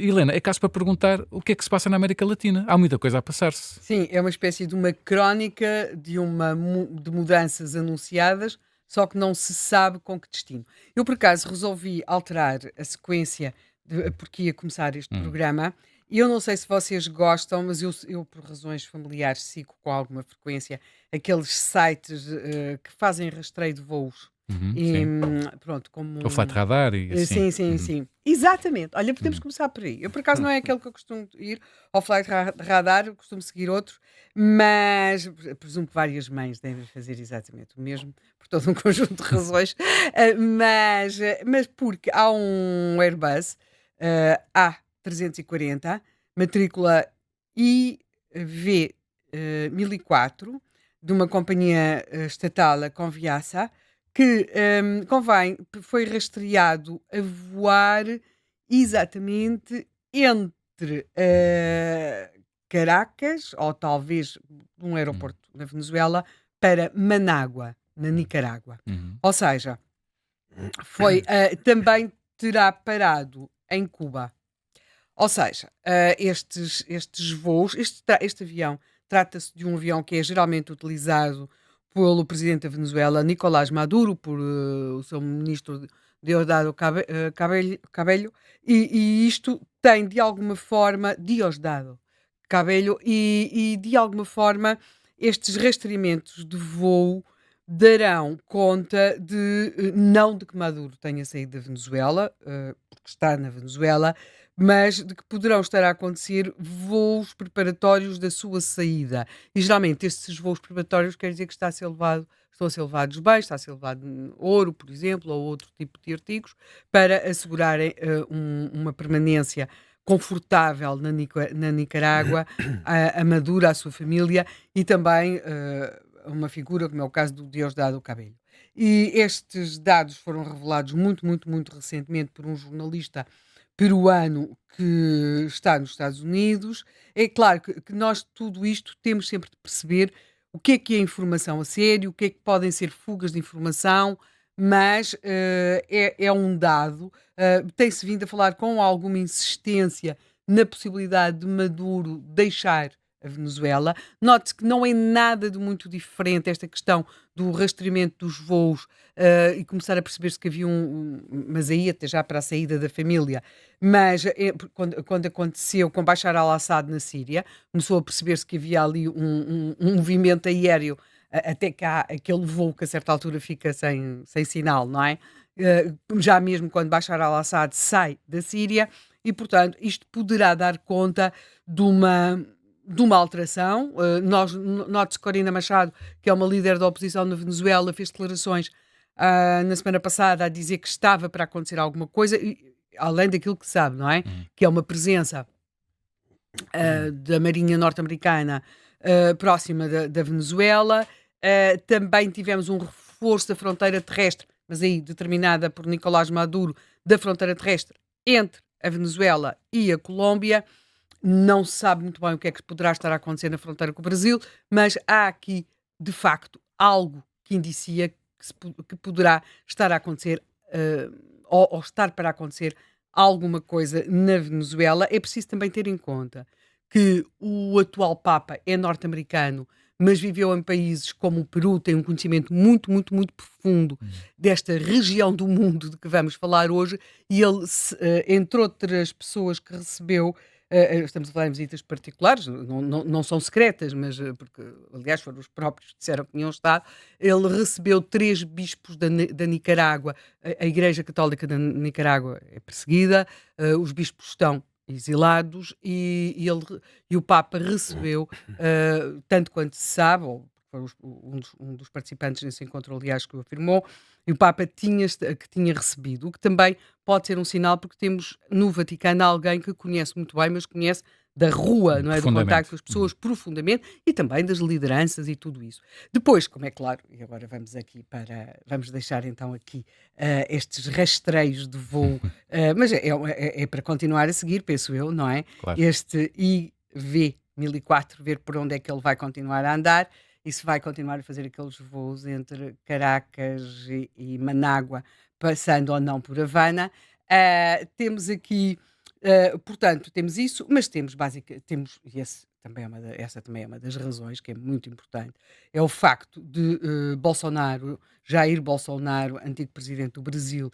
Helena, é caso para perguntar o que é que se passa na América Latina. Há muita coisa a passar-se. Sim, é uma espécie de uma crónica de mudanças anunciadas, só que não se sabe com que destino. Eu, por acaso, resolvi alterar a sequência porque ia começar este Hum, programa. E eu não sei se vocês gostam, mas eu, por razões familiares, sigo com alguma frequência aqueles sites que fazem rastreio de voos. E, sim. pronto, O Flight como Radar e assim. Sim, sim, Uhum, sim. Exatamente. Olha, podemos uhum. começar por aí. Eu, por acaso, não é aquele que eu costumo ir ao Flight Radar, eu costumo seguir outro, mas presumo que várias mães devem fazer exatamente o mesmo, por todo um conjunto de razões, mas porque há um Airbus A340, matrícula IV 1004, de uma companhia estatal, a Conviasa, que foi rastreado a voar exatamente entre Caracas, ou talvez um Hum, aeroporto na Venezuela, para Manágua, na hum, Nicarágua. uhum. Ou seja, também terá parado em Cuba. Ou seja, estes voos, este avião, trata-se de um avião que é geralmente utilizado pelo presidente da Venezuela, Nicolás Maduro, por o seu ministro Diosdado Cabello, e isto tem de alguma forma, Diosdado Cabello, e de alguma forma estes rastreamentos de voo darão conta não de que Maduro tenha saído da Venezuela, porque está na Venezuela, mas de que poderão estar a acontecer voos preparatórios da sua saída. E geralmente estes voos preparatórios quer dizer que estão a ser levados bens, está a ser levado ouro, por exemplo, ou outro tipo de artigos, para assegurarem uma permanência confortável na Nicarágua, a Maduro, à sua família e também uma figura, como é o caso do Diosdado Cabello. E estes dados foram revelados muito, muito, muito recentemente por um jornalista peruano que está nos Estados Unidos. É claro que nós tudo isto temos sempre de perceber o que é informação a sério, o que é que podem ser fugas de informação, mas é um dado. Tem-se vindo a falar com alguma insistência na possibilidade de Maduro deixar a Venezuela. Note-se que não é nada de muito diferente esta questão do rastreamento dos voos e começar a perceber-se que havia mas aí até já para a saída da família, mas quando aconteceu com Bashar al-Assad na Síria, começou a perceber-se que havia ali um movimento aéreo, até que há aquele voo que a certa altura fica sem sinal, não é? Já mesmo quando Bashar al-Assad sai da Síria, e portanto isto poderá dar conta de uma alteração. Note-se que Corina Machado, que é uma líder da oposição na Venezuela, fez declarações na semana passada a dizer que estava para acontecer alguma coisa, além daquilo que se sabe, não é? Uhum. Que é uma presença da Marinha norte-americana próxima da Venezuela. Também tivemos um reforço da fronteira terrestre, mas aí determinada por Nicolás Maduro, da fronteira terrestre entre a Venezuela e a Colômbia. Não se sabe muito bem o que é que poderá estar a acontecer na fronteira com o Brasil, mas há aqui, de facto, algo que indicia que poderá estar a acontecer, ou estar para acontecer alguma coisa na Venezuela. É preciso também ter em conta que o atual Papa é norte-americano, mas viveu em países como o Peru, tem um conhecimento muito, muito, muito profundo Uhum. desta região do mundo de que vamos falar hoje, e ele, entre outras pessoas que recebeu, estamos a falar em visitas particulares, não são secretas, mas porque, aliás, foram os próprios que disseram que tinham estado. Ele recebeu 3 bispos da Nicarágua. A Igreja Católica da Nicarágua é perseguida, os bispos estão exilados e o Papa recebeu, tanto quanto se sabe, ou foi um dos participantes nesse encontro, aliás, que o afirmou, e o Papa que tinha recebido, o que também pode ser um sinal, porque temos no Vaticano alguém que conhece muito bem, mas conhece da rua, não é? Do contacto Profundamente. com as pessoas Uhum. profundamente e também das lideranças e tudo isso. Depois, como é claro, e agora vamos deixar então aqui estes rastreios de voo, mas é para continuar a seguir, penso eu, não é? Claro. Este IV 1004, ver por onde é que ele vai continuar a andar e se vai continuar a fazer aqueles voos entre Caracas e Manágua, passando ou não por Havana. Temos aqui Portanto, temos isso, mas e essa também é uma das razões que é muito importante, é o facto de Jair Bolsonaro, antigo presidente do Brasil,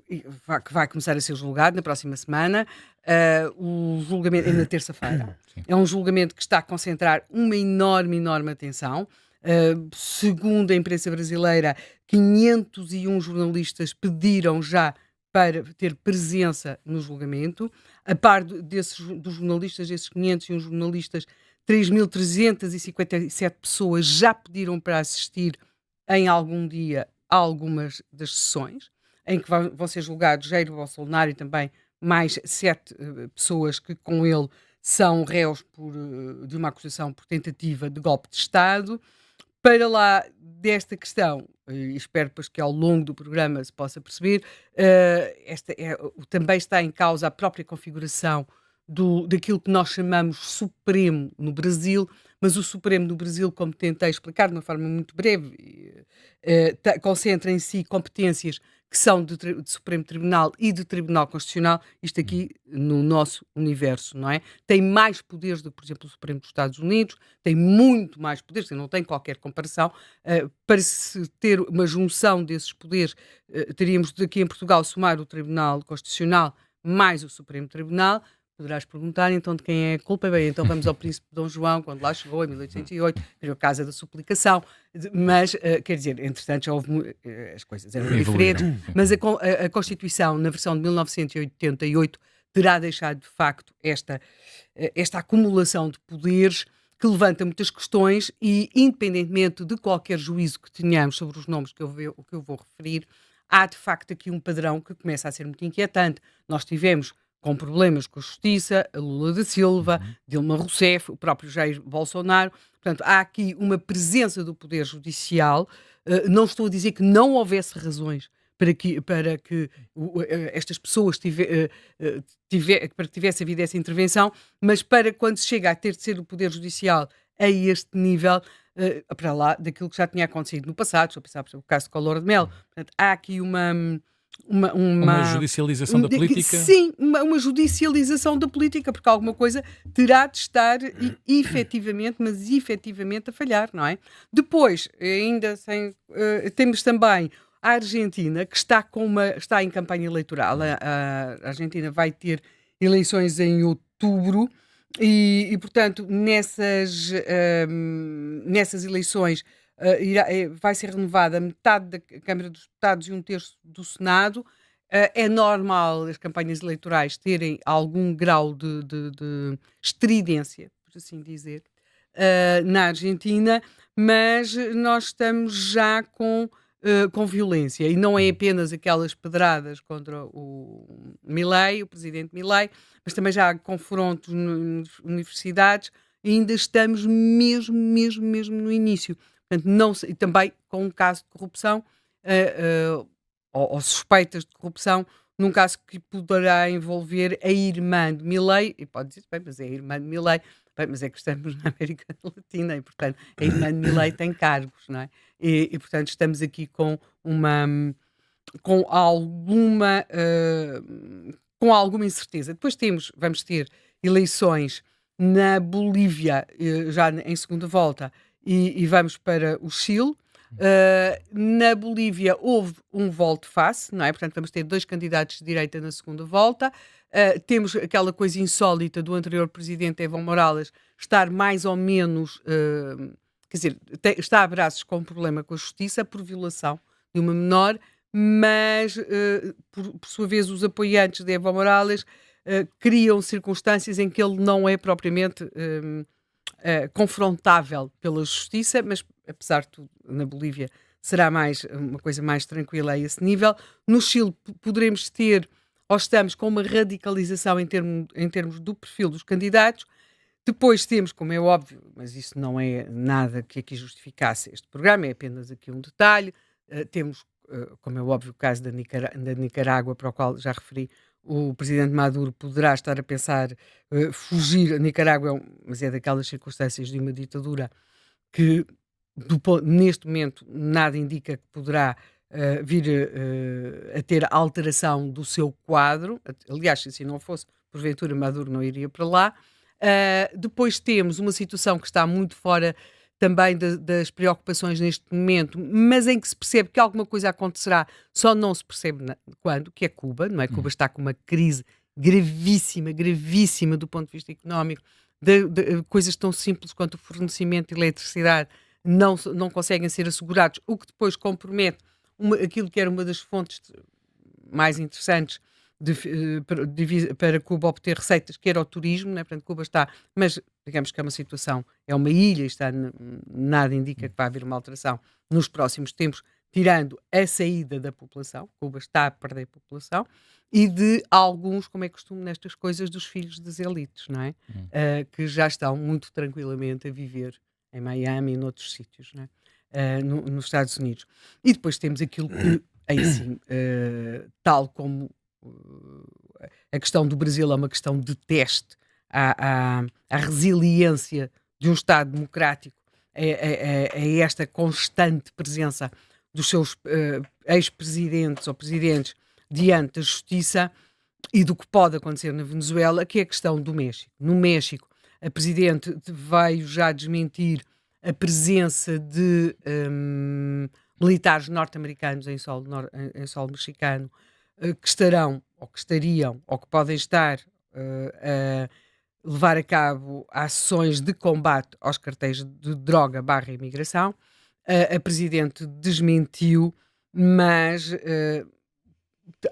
que vai começar a ser julgado na próxima semana, o julgamento é na terça-feira. Sim. É um julgamento que está a concentrar uma enorme, enorme atenção. Segundo a imprensa brasileira, 501 jornalistas pediram já para ter presença no julgamento. A par dos jornalistas, desses 501 jornalistas, 3.357 pessoas já pediram para assistir em algum dia a algumas das sessões, em que vão ser julgados Jair Bolsonaro e também mais 7 pessoas que com ele são réus de uma acusação por tentativa de golpe de Estado. Para lá desta questão, e espero depois que ao longo do programa se possa perceber, também está em causa a própria configuração daquilo que nós chamamos Supremo no Brasil, mas o Supremo no Brasil, como tentei explicar de uma forma muito breve, concentra em si competências que são de Supremo Tribunal e de Tribunal Constitucional, isto aqui no nosso universo, não é? Tem mais poderes do que, por exemplo, o Supremo dos Estados Unidos, tem muito mais poderes, não tem qualquer comparação. Para se ter uma junção desses poderes, teríamos aqui em Portugal somar o Tribunal Constitucional mais o Supremo Tribunal. Poderás perguntar, então, de quem é a culpa? Bem, então vamos ao Príncipe Dom João, quando lá chegou, em 1808, criou a Casa da Suplicação, mas, quer dizer, entretanto, já houve, as coisas eram diferentes, mas a Constituição, na versão de 1988, terá deixado, de facto, esta acumulação de poderes que levanta muitas questões e, independentemente de qualquer juízo que tenhamos sobre os nomes que eu vou referir, há, de facto, aqui um padrão que começa a ser muito inquietante. Nós tivemos com problemas com a justiça, a Lula da Silva, Dilma Rousseff, o próprio Jair Bolsonaro. Portanto, há aqui uma presença do Poder Judicial. Não estou a dizer que não houvesse razões para que estas pessoas para que tivesse havido essa intervenção, mas para quando se chega a ter de ser o Poder Judicial a este nível, para lá daquilo que já tinha acontecido no passado, estou a pensar, por exemplo, o caso de Collor de Mello. Portanto, há aqui uma judicialização da política? Sim, uma judicialização da política, porque alguma coisa terá de estar efetivamente, mas efetivamente a falhar, não é? Depois, temos também a Argentina, que está em campanha eleitoral. A Argentina vai ter eleições em outubro e portanto, nessas eleições vai ser renovada metade da Câmara dos Deputados e um terço do Senado. É normal as campanhas eleitorais terem algum grau de estridência, por assim dizer, na Argentina, mas nós estamos já com violência, e não é apenas aquelas pedradas contra o Milei, o presidente Milei, mas também já há confrontos nas universidades, e ainda estamos mesmo no início. Portanto, e também com um caso de corrupção, ou suspeitas de corrupção, num caso que poderá envolver a irmã de Milei, e pode dizer, bem, mas é a irmã de Milei, bem, mas é que estamos na América Latina, e portanto a irmã de Milei tem cargos, não é? E portanto estamos aqui com alguma incerteza. Depois vamos ter eleições na Bolívia, já em segunda volta, e vamos para o Chile. Na Bolívia houve um volte-face, não é? Portanto, vamos ter 2 candidatos de direita na segunda volta. Temos aquela coisa insólita do anterior presidente Evo Morales estar mais ou menos, quer dizer, está a braços com um problema com a justiça por violação de uma menor, mas, por sua vez, os apoiantes de Evo Morales criam circunstâncias em que ele não é propriamente confrontável pela justiça, mas apesar de tudo, na Bolívia será uma coisa mais tranquila a esse nível. No Chile poderemos ter, ou estamos com uma radicalização em termos do perfil dos candidatos. Depois temos, como é óbvio, mas isso não é nada que aqui justificasse este programa, é apenas aqui um detalhe, temos, como é óbvio, o caso da Nicarágua, para o qual já referi. O presidente Maduro poderá estar a pensar fugir a Nicarágua, mas é daquelas circunstâncias de uma ditadura que, neste momento, nada indica que poderá vir a ter alteração do seu quadro. Aliás, se assim não fosse, porventura Maduro não iria para lá. Depois temos uma situação que está muito fora também das preocupações neste momento, mas em que se percebe que alguma coisa acontecerá, só não se percebe quando, que é Cuba, não é? Cuba Uhum. está com uma crise gravíssima, gravíssima do ponto de vista económico, coisas tão simples quanto o fornecimento de eletricidade não conseguem ser assegurados, o que depois compromete aquilo que era uma das fontes mais interessantes para Cuba obter receitas, que era o turismo, né? Portanto, Cuba está, mas digamos que é uma situação, é uma ilha, nada indica que vai haver uma alteração nos próximos tempos, tirando a saída da população. Cuba está a perder população, e de alguns, como é costume nestas coisas, dos filhos das elites, não é? Uhum. Que já estão muito tranquilamente a viver em Miami e noutros sítios, não é? Nos Estados Unidos. E depois temos aquilo que, aí sim, tal como a questão do Brasil é uma questão de teste à resiliência de um Estado democrático, é esta constante presença dos seus ex-presidentes ou presidentes diante da justiça e do que pode acontecer na Venezuela, que é a questão do México. No México, a presidente veio já desmentir a presença de militares norte-americanos em solo mexicano, que estarão, ou que estariam, ou que podem estar a levar a cabo ações de combate aos cartéis de droga barra imigração. A Presidente desmentiu, mas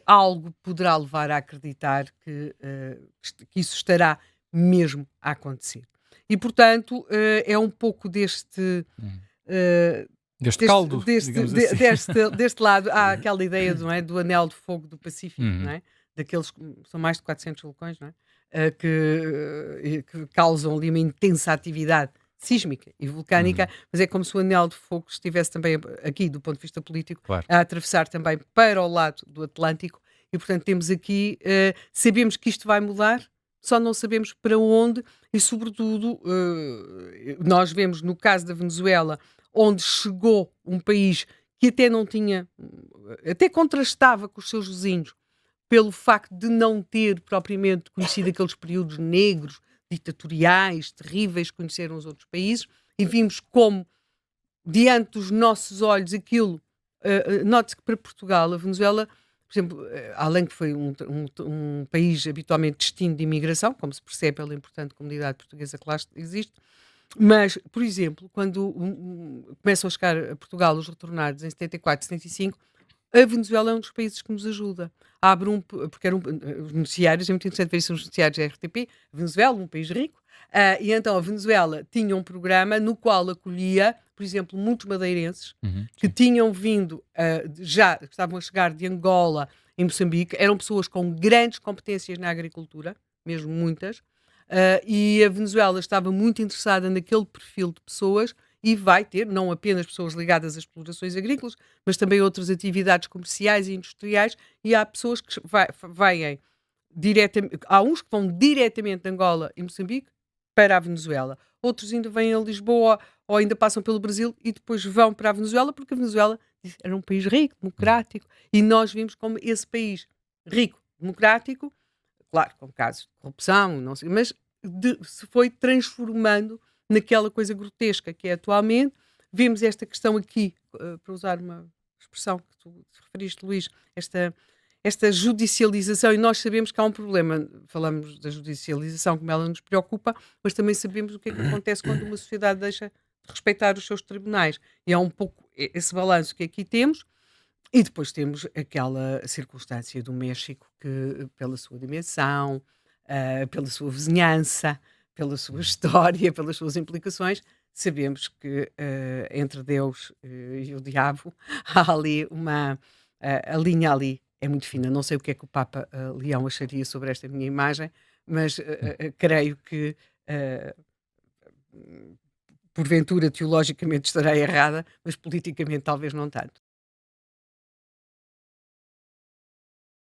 algo poderá levar a acreditar que isso estará mesmo a acontecer. E, portanto, é um pouco deste. Uhum. Uh, Deste caldo, digamos assim. deste lado, há aquela ideia não é, do anel de fogo do Pacífico, não Uhum. é? Daqueles que são mais de 400 vulcões, não é? Que causam ali uma intensa atividade sísmica e vulcânica, Uhum. mas é como se o anel de fogo estivesse também aqui, do ponto de vista político, Claro. a atravessar também para o lado do Atlântico, e portanto temos aqui, sabemos que isto vai mudar, só não sabemos para onde, e sobretudo, nós vemos no caso da Venezuela, onde chegou um país que até não tinha, até contrastava com os seus vizinhos, pelo facto de não ter propriamente conhecido aqueles períodos negros, ditatoriais, terríveis, que conheceram os outros países, e vimos como, diante dos nossos olhos, aquilo. Note-se que para Portugal, a Venezuela, por exemplo, além que foi um país habitualmente destino de imigração, como se percebe pela importante comunidade portuguesa que lá existe, mas, por exemplo, quando começam a chegar a Portugal os retornados em 74, 75, a Venezuela é um dos países que nos ajuda. Abre porque eram os noticiários, é muito interessante ver isso nos noticiários da RTP, Venezuela, um país rico, e então a Venezuela tinha um programa no qual acolhia, por exemplo, muitos madeirenses Uhum. que Sim. tinham vindo, já que estavam a chegar de Angola em Moçambique, eram pessoas com grandes competências na agricultura, mesmo muitas, e a Venezuela estava muito interessada naquele perfil de pessoas e vai ter não apenas pessoas ligadas às explorações agrícolas, mas também outras atividades comerciais e industriais, e há pessoas que vêm diretamente, há uns que vão diretamente de Angola e Moçambique para a Venezuela, outros ainda vêm a Lisboa ou ainda passam pelo Brasil e depois vão para a Venezuela, porque a Venezuela era um país rico, democrático, e nós vimos como esse país rico, democrático, claro, com casos de corrupção, não sei, mas se foi transformando naquela coisa grotesca que é atualmente. Vemos esta questão aqui, para usar uma expressão que tu te referiste, Luís, esta judicialização, e nós sabemos que há um problema, falamos da judicialização, como ela nos preocupa, mas também sabemos o que é que acontece quando uma sociedade deixa de respeitar os seus tribunais. E há um pouco esse balanço que aqui temos, e depois temos aquela circunstância do México que, pela sua dimensão, pela sua vizinhança, pela sua história, pelas suas implicações, sabemos que entre Deus e o diabo há ali a linha ali é muito fina. Não sei o que é que o Papa Leão acharia sobre esta minha imagem, mas creio que porventura teologicamente estarei errada, mas politicamente talvez não tanto.